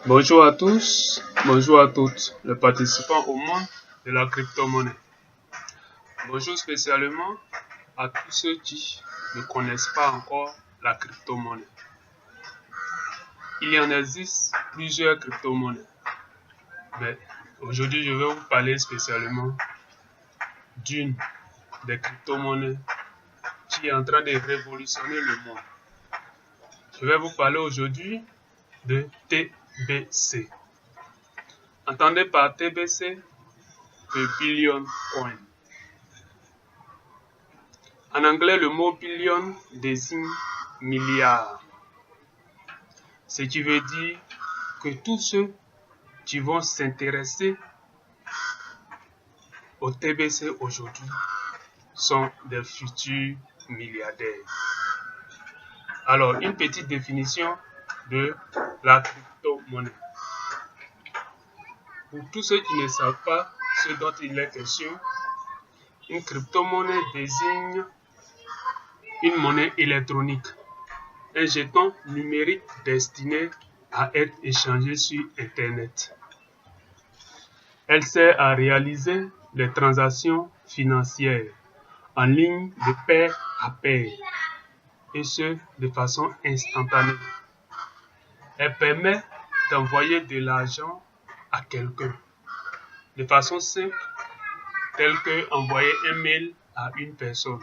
Bonjour à tous, bonjour à toutes les participants au monde de la crypto-monnaie. Bonjour spécialement à tous ceux qui ne connaissent pas encore la crypto-monnaie. Il y en existe plusieurs crypto-monnaies, mais aujourd'hui je vais vous parler spécialement d'une des crypto-monnaies qui est en train de révolutionner le monde. Je vais vous parler aujourd'hui de TBC. Entendez par TBC le billion coin. En anglais, le mot billion désigne milliard. Ce qui veut dire que tous ceux qui vont s'intéresser au TBC aujourd'hui sont des futurs milliardaires. Alors, une petite définition de la crypto-monnaie. Pour tous ceux qui ne savent pas ce dont il est question, une crypto-monnaie désigne une monnaie électronique, un jeton numérique destiné à être échangé sur Internet. Elle sert à réaliser les transactions financières en ligne de pair à pair, et ce de façon instantanée. Elle permet d'envoyer de l'argent à quelqu'un de façon simple, telle que envoyer un mail à une personne.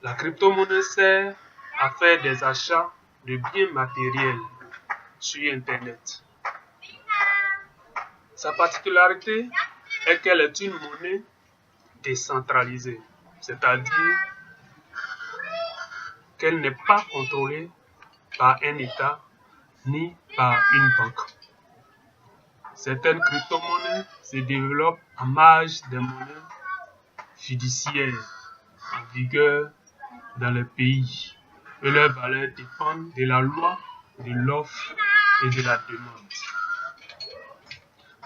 La crypto-monnaie sert à faire des achats de biens matériels sur Internet. Sa particularité est qu'elle est une monnaie décentralisée, c'est-à-dire qu'elle n'est pas contrôlée par un État ni par une banque. Certaines crypto-monnaies se développent en marge des monnaies fiduciaires en vigueur dans le pays et leurs valeurs dépendent de la loi, de l'offre et de la demande.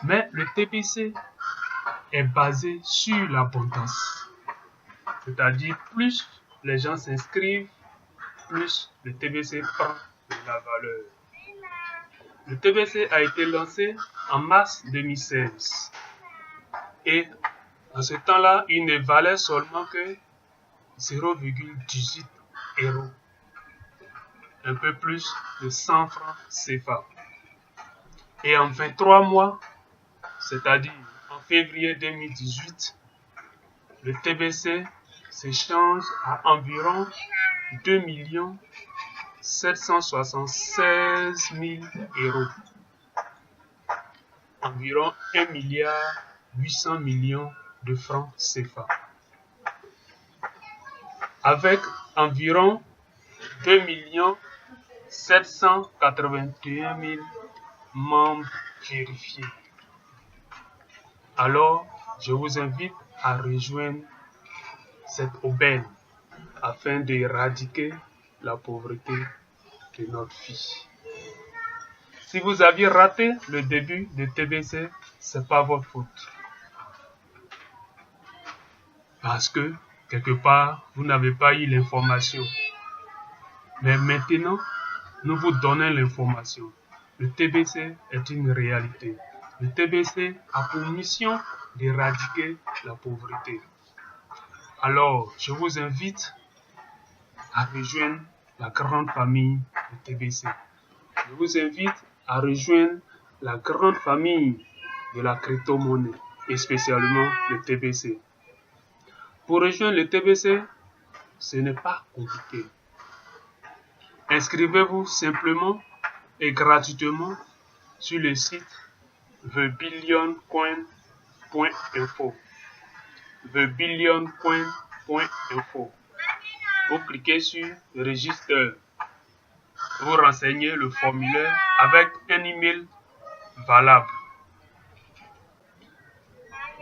Mais le TBC est basé sur l'abondance, c'est-à-dire plus les gens s'inscrivent, plus le TBC prend de la valeur. Le TBC a été lancé en mars 2016 et en ce temps-là, il ne valait seulement que 0,18 €, un peu plus de 100 francs CFA. Et en 23 mois, c'est-à-dire en février 2018, le TBC s'échange à environ 2 776 000 €, environ 1,8 milliard de francs CFA. Avec environ 2 781 000 membres vérifiés. Alors, je vous invite à rejoindre cette aubaine afin d'éradiquer la pauvreté de notre vie. Si vous aviez raté le début de TBC, c'est pas votre faute. Parce que, quelque part, vous n'avez pas eu l'information. Mais maintenant, nous vous donnons l'information. Le TBC est une réalité. Le TBC a pour mission d'éradiquer la pauvreté. Alors, je vous invite à rejoindre la grande famille de TBC. Je vous invite à rejoindre la grande famille de la crypto-monnaie, et spécialement le TBC. Pour rejoindre le TBC, ce n'est pas compliqué. Inscrivez-vous simplement et gratuitement sur le site thebillioncoin.info. thebillioncoin.info. Vous cliquez sur Register. Vous renseignez le formulaire avec un email valable.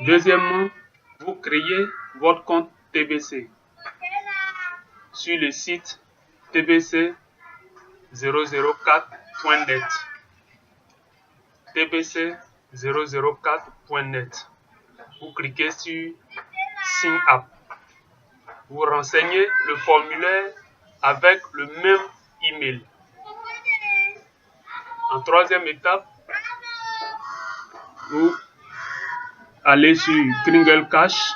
Deuxièmement, vous créez votre compte TBC sur le site tbc004.net. tbc004.net. Vous cliquez sur Sign Up. Vous renseignez le formulaire avec le même email. En troisième étape, vous allez sur Gringle Cash.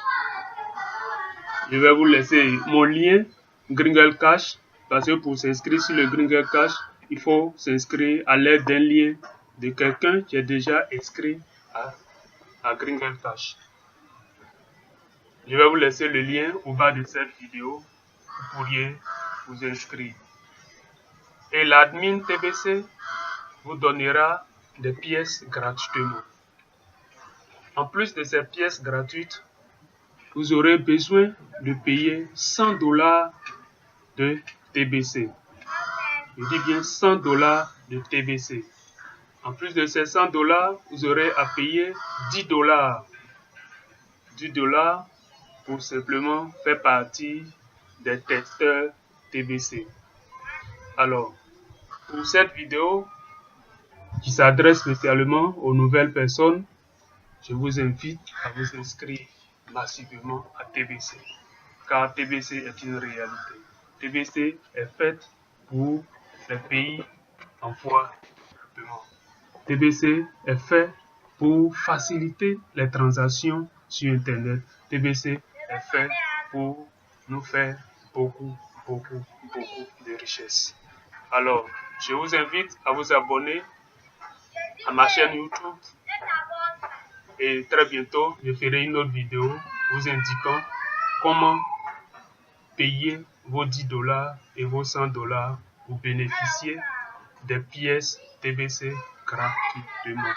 Je vais vous laisser mon lien Gringle Cash parce que pour s'inscrire sur le Gringle Cash, il faut s'inscrire à l'aide d'un lien de quelqu'un qui est déjà inscrit à Gringle Cash. Je vais vous laisser le lien au bas de cette vidéo. Vous pourriez vous inscrire. Et l'admin TBC vous donnera des pièces gratuitement. En plus de ces pièces gratuites, vous aurez besoin de payer 100 $ de TBC. Je dis bien 100 $ de TBC. En plus de ces 100 $, vous aurez à payer 10 $. 10 $ pour simplement faire partie des testeurs TBC. Alors, pour cette vidéo qui s'adresse spécialement aux nouvelles personnes, je vous invite à vous inscrire massivement à TBC. Car TBC est une réalité. TBC est faite pour les pays en voie de développement. TBC est fait pour faciliter les transactions sur Internet. TBC est fait pour nous faire beaucoup de richesses. Alors, je vous invite à vous abonner à ma chaîne YouTube et très bientôt, je ferai une autre vidéo vous indiquant comment payer vos 10 $ et vos 100 $ pour bénéficier des pièces TBC gratuitement.